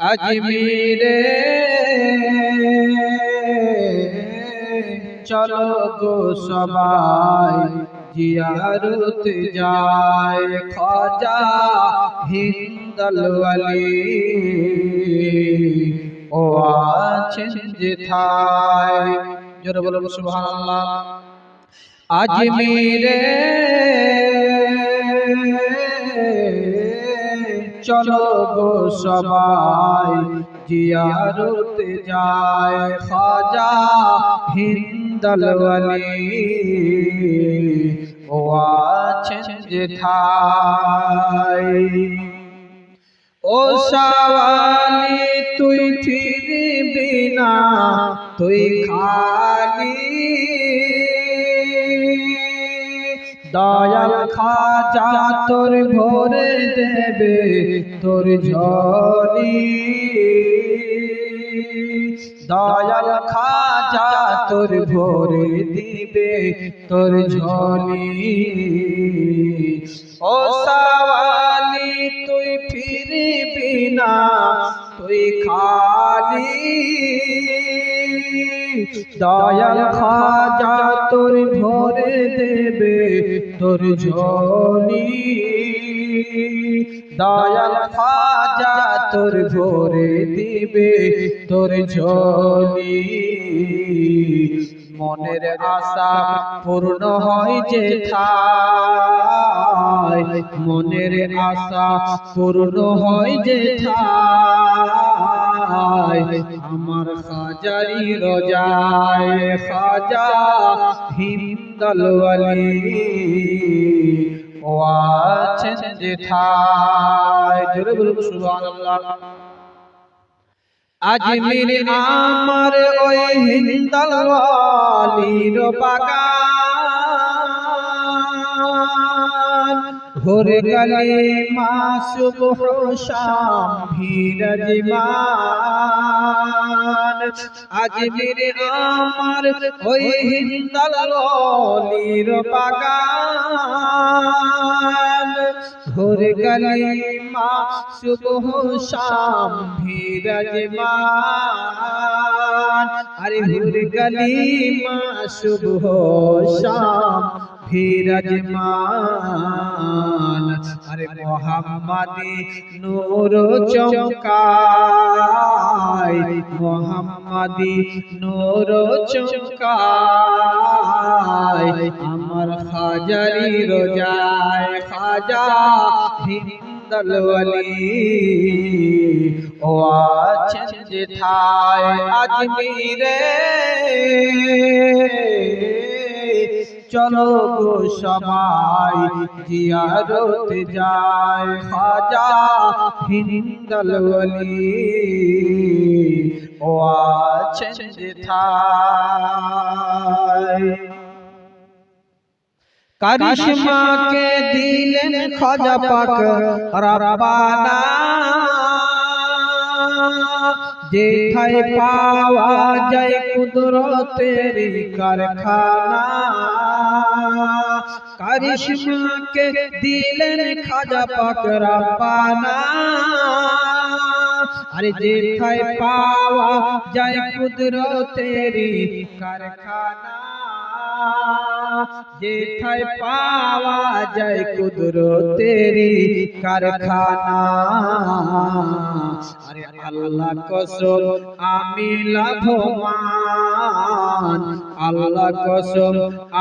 আজমিরে চলো গো সবাই জিয়ারত যায় খাজা হিন্দল ওয়ালি ও আছেন যেথায় জোরে বলুন সুবহানাল্লাহ। আজমিরে চলো গো সবাই জিয়ারত যায় খাজা হিন্দল ওয়ালি ও আছেন যেথায়। ও শাওয়ালি তুই ফিরবি না তুই খালি, দয়াল খাজা তোর ভরে দেবে তোর ঝোলি, দয়াল খাজা তোর ভরে দিবে তোর ঝোলি। ও শাওয়ালি তুই ফিরবি না তুই খালি, দয়াল খাজা তোর ভরে দেবে তোর ঝোলি, দয়াল খাজা তোর ভরে দিবে তোর ঝোলি। মনের আশা পূর্ণ হয় যেথায়, মনের আশা পূর্ণ হয় যেথায়, আমার খাজারি রোজায় খাজা হিন্দল ওয়ালি ও আছেন যেথায়। জোরে বলুন সুবহানাল্লাহ। আজমির আমার ওই হিন্দল ওয়ালির বাগান, ভোর গলে মা সুবহ শাম বিরাজমান। আজমির আমার ওই হিন্দল ওয়ালির বাগান, ভোর গলে মা সুবহ শাম বিরাজমান। আরে ভোর গলে মা সুবহ শাম বিরাজমান। আরে মোহাম্মদী নূর চমকায়, মোহাম্মদী নূর চমকায়, আমার খাজারি রোজায় খাজা হিন্দল ওয়ালি ও আছেন যেথায়। আজমিরে চলো গো সবাই জিয়ারত যায় খাজা হিন্দল ওয়ালি ও আছেন যেথায়। কারিশমা কে দিলেন খাজা পাক রব্বানা, যেথায় পাওয়া যায় কুদরতের কারখানা। কারিশমা কে দিলেন খাজা পাক রব্বানা, আরে যেথায় পাওয়া যায় কুদরতের কারখানা, যেথায় পাওয়া যায় কুদরতের কারখানা। আরে আল্লাহ কসম আমি লাভবান, আল্লাহ কসম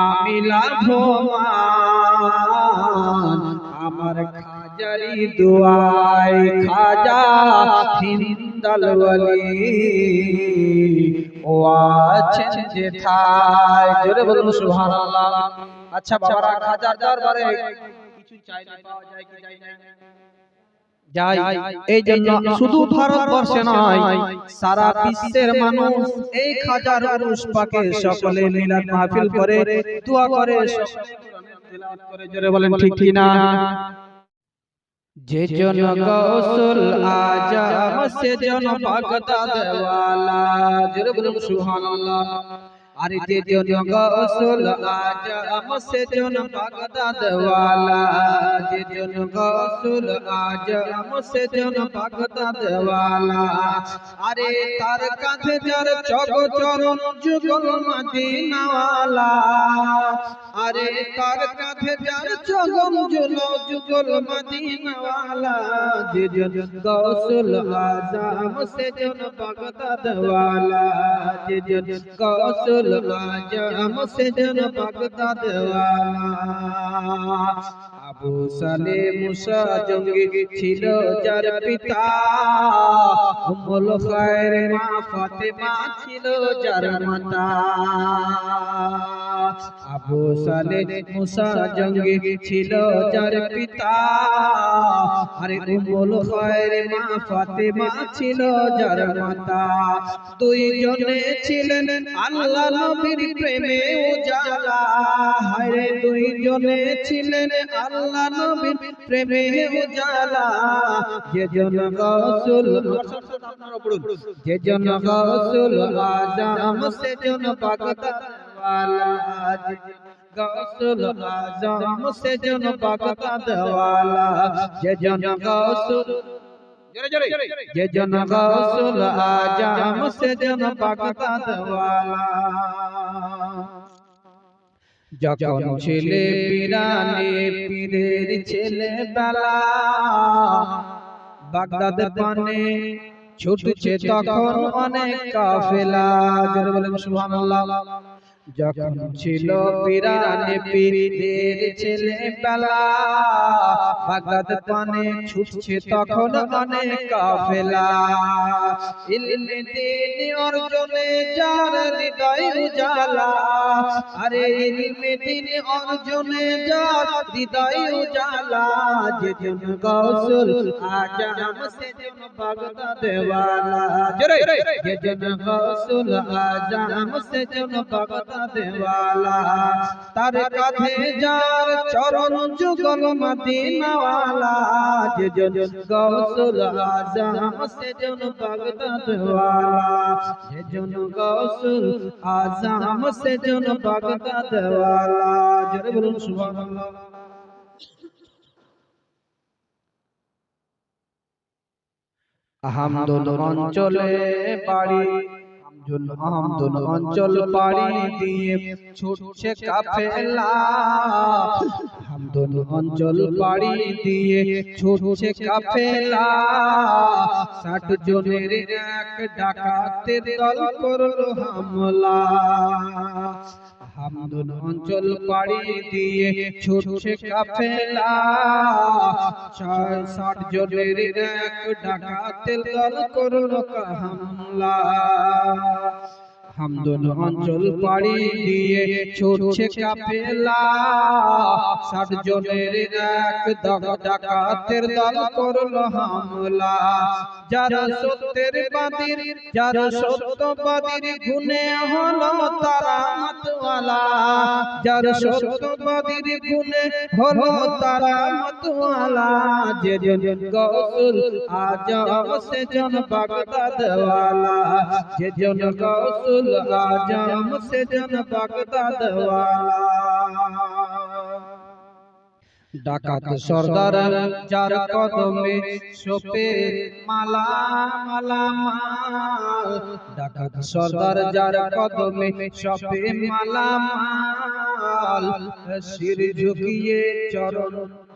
আমি লাভবান, আমার খাজারি দুআয় খাজা হিন্দল ওয়ালি ও আছেন যেথায়। জোরে বলুন সুবহানাল্লাহ। আচ্ছা বাবারা, খাজার দরবারে কিছু চাইলে পাওয়া যায় কি যায় না? যাই। এই জন্য শুধু ভারতবর্ষে নয়, সারা বিশ্বের মানুষ এই খাজার উরুস পাকে সকলে মিলাদ মাহফিল করে দোয়া করে, সকলে কোরআনের তেলাওয়াত করে। জোরে বলেন ঠিক কি না? যে জন গৌসুল আজম সে জন পাক দাদওয়ালা। জোরে বলুন সুবহানাল্লাহ। আরে যে জন গৌসুল আজম সে জন বাগদাদ ওয়ালা, যে জন গৌসুল আজম সে জন বাগদাদ ওয়ালা। আরে তার কাঁধে যার চরণ যুগল মদিনা ওয়ালা, আরে তার কাঁধে যার চরণ যুগল মদিনা ওয়ালা, যে জন গৌসুল আজম সে জন বাগদাদ ওয়ালা, যে জন গৌসুল আজম সে জন বাগদাদ ওয়ালা। আবু সালে মুসা জঙ্গি ছিল যার পিতা, উম্মুল খায়র মা ফাতেমা ছিল যার মাতা। আবু সালে মুসা জঙ্গি ছিল যার পিতা, আরে উম্মুল খায়র মা ফাতেমা ছিল যার মাতা। দুইজনে ছিলেন আল্লাহ নবীর প্রেমে উজালা, হায়রে দুইজনে ছিলেন আল্লাহ নবীর প্রেমে উজালা। যে জন গৌসুল, যে জন গৌসুল আজম সে জন বাগদাদ ওয়ালা, গৌসুল আজম সে জন বাগদাদ ওয়ালা, যে জন গৌসুল, যে জন গৌসুল আজম সে জন বাগদাদ ওয়ালা। যখন ছেলে পিরানে পীরের ছেলে বেলা, বাগদাদ পানে ছুটছে তখন অনেক কাফেলা। জোরে বলেন সুবহানাল্লাহ। যখন ছিল পিরানে পীরের ছেলে বেলা, বাগদাদ পানে ছুটছে তখন অনেক কাফেলা। ইলমে দ্বীন অর্জনে যার হৃদয় উজালা, আরে ইলমে দ্বীন অর্জনে যার হৃদয় উজালা, যে জন গৌসুল আজম সে জন বাগদাদ ওয়ালা, জোরে, যে জন গৌসুল আজম সে জন বাগদাদ ওয়ালা। তার কাঁধে যার চরণ যুগল মদিনা ওয়ালা, যে জন গৌসুল আজম সে জন বাগদাদ ওয়ালা, যে জন গৌসুল আজম সে জন বাগদাদ ওয়ালা। জোরে বলুন সুবহানাল্লাহ। হামদুল অঞ্চলে বাড়ি, হামদুল অঞ্চল পাড়ি দিয়ে ছুটছে কাফেলা, হামদুল অঞ্চল পাড়ি দিয়ে ছুটছে কাফেলা। 60 জনের এক ডাকাতের দল করলো হামলা, হামদুল অঞ্চল পাড়ি দিয়ে ছুটছে কাফেলা। 60 জনের এক ডাকাতের দল করলো হামলা, হামদুল অঞ্চল পাড়ি দিয়ে ছুটছে কাফেলা। 60 জনের এক ডাকাতের দল করলো হামলা। যারা সত্যের বাদীর, যারা সত্যবাদীর গুণে হলো তারা মতওয়ালা, যারা সত্যবাদীর গুণে হলো তারা মতওয়ালা, যে জন গৌসুল আজম সে জন বাগদাদ ওয়ালা, যে জন গৌসুল আজম সে জন বাগদাদ ওয়ালা। ডাকাত সর্দার যার কদমে শোপে মালা মালা মাল, ডাকাত সর্দার যার কদমে শোপে মালা মাল। শির ঝুঁকিয়ে চরণ,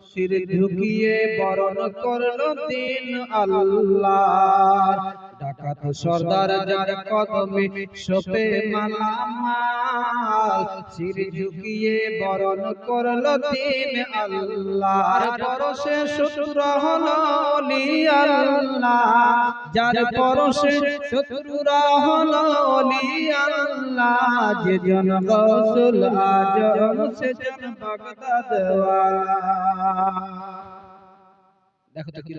শির ঝুঁকিয়ে বরণ করলো দিন আল্লাহ। ডাকাত সর্দার যার কদমে শোপে মালা মাল, শির ঝুঁকিয়ে বরণ করলো দিন আল্লাহ। পরশে শত্রুরা হলো ওলি আল্লাহ, যার পরশে শত্রুরা হলো ওলি আল্লাহ, যে জন গৌসুল আজম সে জন বাগদাদ ওয়ালা। দেখো তো কি